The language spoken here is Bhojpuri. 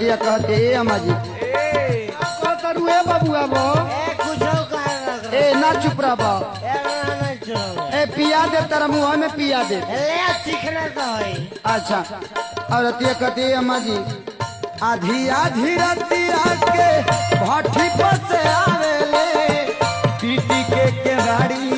औरतिया कहते ए अम्मा जी बाबुआ वो ए ना चुप रहा ए पिया दे तेरा मुँह में पिया दे अच्छा औरतिया कहते ए अम्मा जी आधी आधी रतिया के भाठी पर से आवेले पीटी के गाड़ी